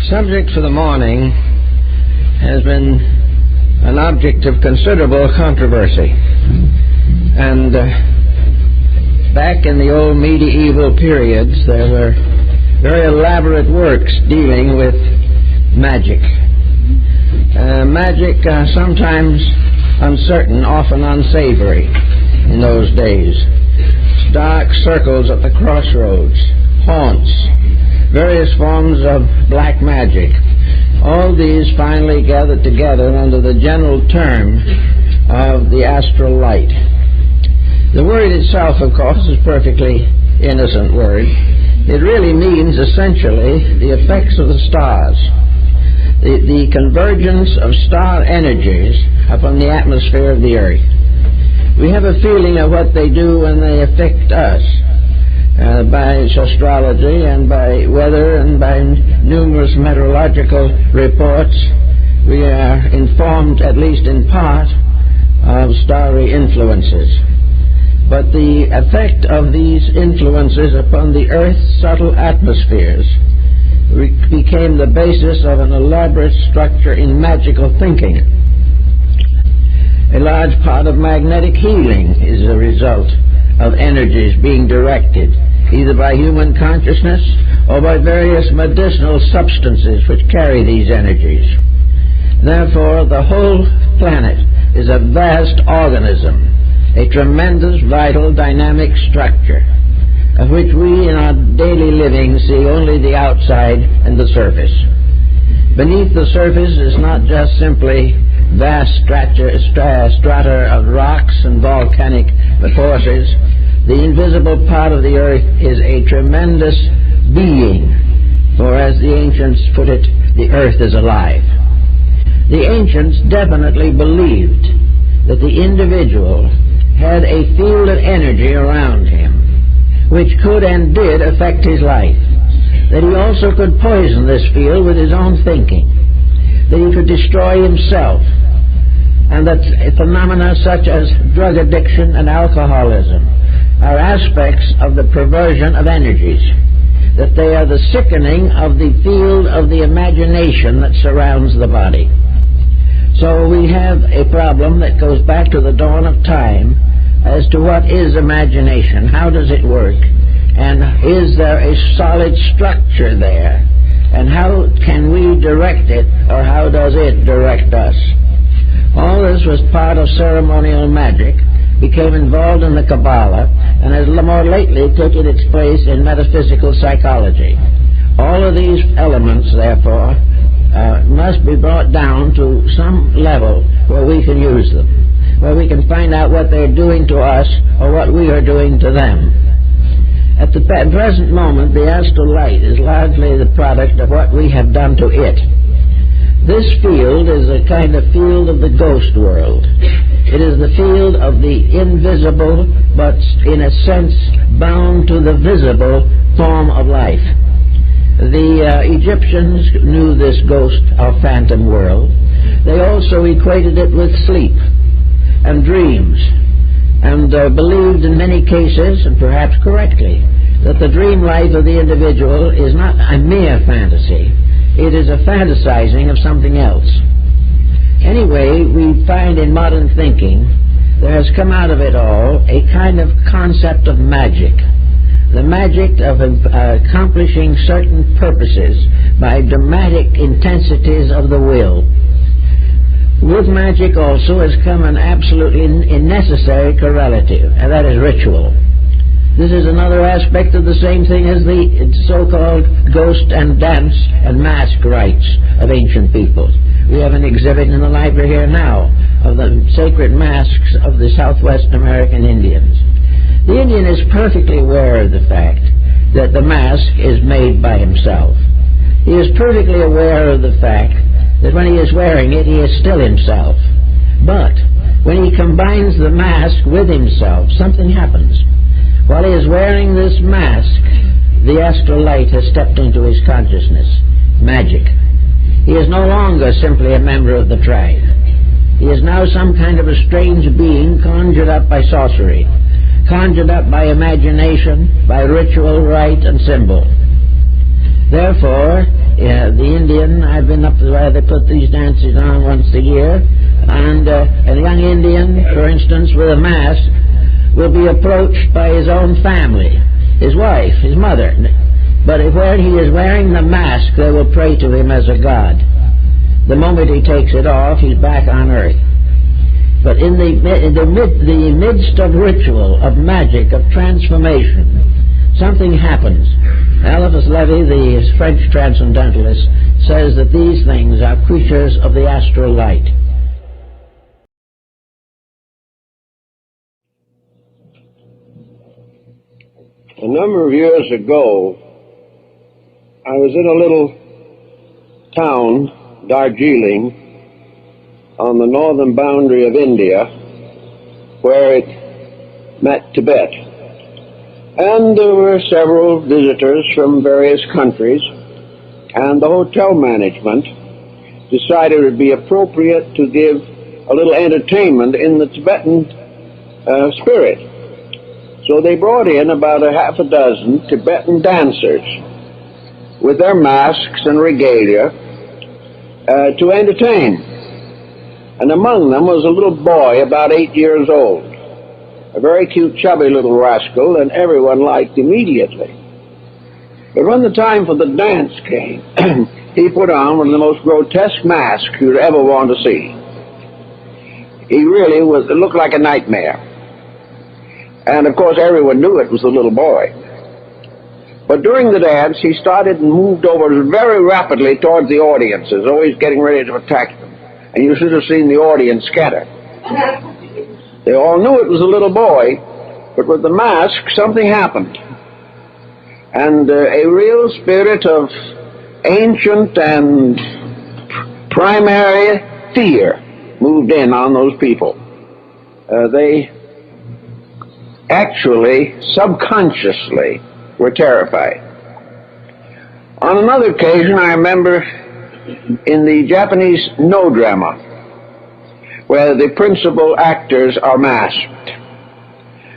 subject for the morning has been an object of considerable controversy. And back in the old medieval periods, there were very elaborate works dealing with magic. Magic, sometimes uncertain, often unsavory in those days. Dark circles at the crossroads, haunts, various forms of black magic. All these finally gathered together under the general term of the astral light. The word itself, of course, is a perfectly innocent word. It really means essentially the effects of the stars, the convergence of star energies upon the atmosphere of the earth. We have a feeling of what they do when they affect us. By astrology and by weather and by numerous meteorological reports, we are informed, at least in part, of starry influences. But the effect of these influences upon the Earth's subtle atmospheres became the basis of an elaborate structure in magical thinking. A large part of magnetic healing is a result of energies being directed either by human consciousness or by various medicinal substances which carry these energies. Therefore, the whole planet is a vast organism, a tremendous, vital, dynamic structure, of which we in our daily living see only the outside and the surface. Beneath the surface is not just simply vast strata of rocks and volcanic forces. The invisible part of the earth is a tremendous being, for as the ancients put it, the earth is alive. The ancients definitely believed that the individual had a field of energy around him which could and did affect his life, that he also could poison this field with his own thinking, that he could destroy himself, and that phenomena such as drug addiction and alcoholism are aspects of the perversion of energies, that they are the sickening of the field of the imagination that surrounds the body. So we have a problem that goes back to the dawn of time as to what is imagination, how does it work, and is there a solid structure there, and how can we direct it, or how does it direct us? All this was part of ceremonial magic, became involved in the Kabbalah, and has more lately taken its place in metaphysical psychology. All of these elements, therefore, must be brought down to some level where we can use them, where we can find out what they're doing to us or what we are doing to them. At the present moment, the astral light is largely the product of what we have done to it. This field is a kind of field of the ghost world. It is the field of the invisible, but in a sense bound to the visible form of life. The Egyptians knew this ghost or phantom world. They also equated it with sleep and dreams, and believed in many cases, and perhaps correctly, that the dream life of the individual is not a mere fantasy. It is a fantasizing of something else. Anyway, we find in modern thinking there has come out of it all a kind of concept of magic. The magic of accomplishing certain purposes by dramatic intensities of the will. With magic also has come an absolutely necessary correlative, and that is ritual. This is another aspect of the same thing as the so-called ghost and dance and mask rites of ancient peoples. We have an exhibit in the library here now of the sacred masks of the Southwest American Indians. The Indian is perfectly aware of the fact that the mask is made by himself. He is perfectly aware of the fact that when he is wearing it, he is still himself. But when he combines the mask with himself, something happens. While he is wearing this mask, the astral light has stepped into his consciousness. Magic. He is no longer simply a member of the tribe. He is now some kind of a strange being conjured up by sorcery, conjured up by imagination, by ritual, rite, and symbol. Therefore, the Indian, I've been up where they put these dances on once a year, and a young Indian, for instance, with a mask, will be approached by his own family, his wife, his mother. But when he is wearing the mask, they will pray to him as a god. The moment he takes it off, he's back on earth. But in the midst of ritual, of magic, of transformation, something happens. Eliphas Levi, the French transcendentalist, says that these things are creatures of the astral light. A number of years ago, I was in a little town, Darjeeling, on the northern boundary of India, where it met Tibet. And there were several visitors from various countries, and the hotel management decided it would be appropriate to give a little entertainment in the Tibetan spirit. So they brought in about a half a dozen Tibetan dancers with their masks and regalia to entertain. And among them was a little boy about 8 years old, a very cute, chubby little rascal, and everyone liked immediately. But when the time for the dance came, he put on one of the most grotesque masks you'd ever want to see. He really looked like a nightmare. And of course everyone knew it was the little boy. But during the dance he started and moved over very rapidly towards the audience, as though he's getting ready to attack them. And you should have seen the audience scatter. They all knew it was a little boy, but with the mask something happened. And a real spirit of ancient and primary fear moved in on those people. They actually, subconsciously, were terrified. On another occasion, I remember in the Japanese no drama, where the principal actors are masked.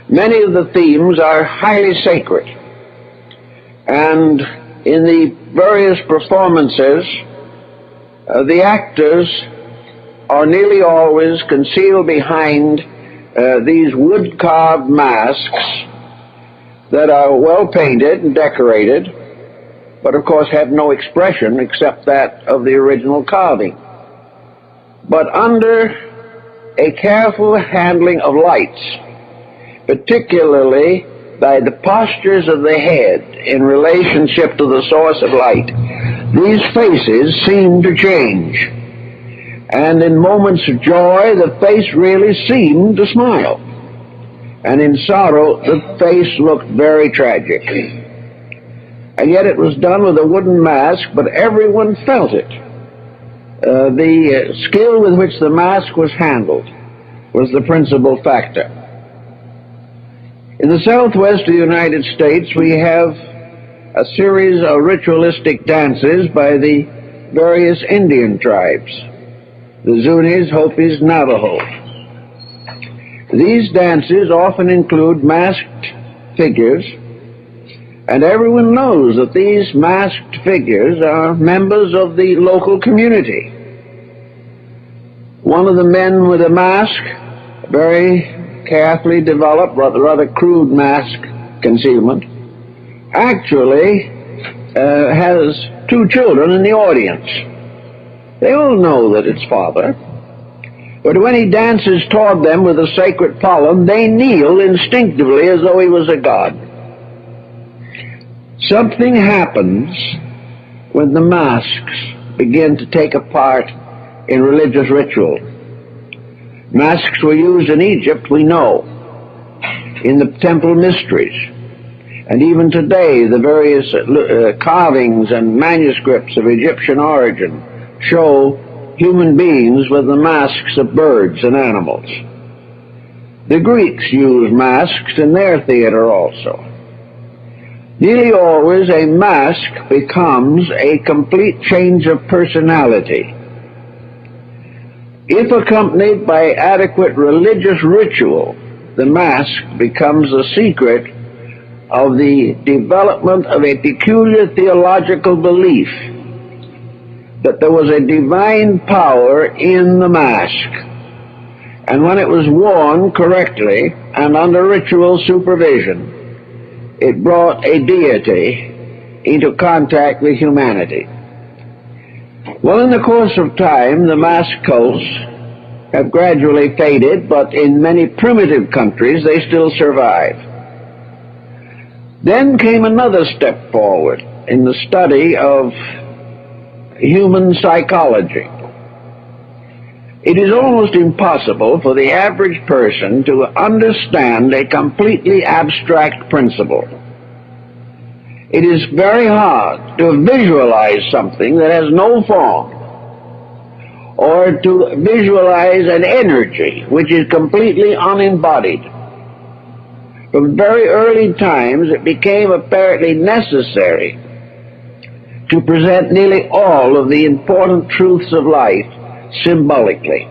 Many of the themes are highly sacred, and in the various performances, the actors are nearly always concealed behind these wood-carved masks that are well painted and decorated, but of course have no expression except that of the original carving. But under a careful handling of lights, particularly by the postures of the head in relationship to the source of light, these faces seem to change. And in moments of joy, the face really seemed to smile. And in sorrow, the face looked very tragic. And yet it was done with a wooden mask, but everyone felt it. The skill with which the mask was handled was the principal factor. In the southwest of the United States, we have a series of ritualistic dances by the various Indian tribes, the Zunis, Hopis, Navajo. These dances often include masked figures, and everyone knows that these masked figures are members of the local community. One of the men with a mask, very carefully developed, rather crude mask concealment, actually has two children in the audience. They all know that it's father, but when he dances toward them with a sacred pollen, they kneel instinctively as though he was a god. Something happens when the masks begin to take a part in religious ritual. Masks were used in Egypt, we know, in the temple mysteries. And even today, the various carvings and manuscripts of Egyptian origin show human beings with the masks of birds and animals. The Greeks used masks in their theater also. Nearly always a mask becomes a complete change of personality. If accompanied by adequate religious ritual, the mask becomes the secret of the development of a peculiar theological belief that there was a divine power in the mask. And when it was worn correctly and under ritual supervision, it brought a deity into contact with humanity. Well, in the course of time, the mask cults have gradually faded, but in many primitive countries they still survive. Then came another step forward in the study of human psychology. It is almost impossible for the average person to understand a completely abstract principle. It is very hard to visualize something that has no form, or to visualize an energy which is completely unembodied. From very early times, it became apparently necessary to present nearly all of the important truths of life symbolically.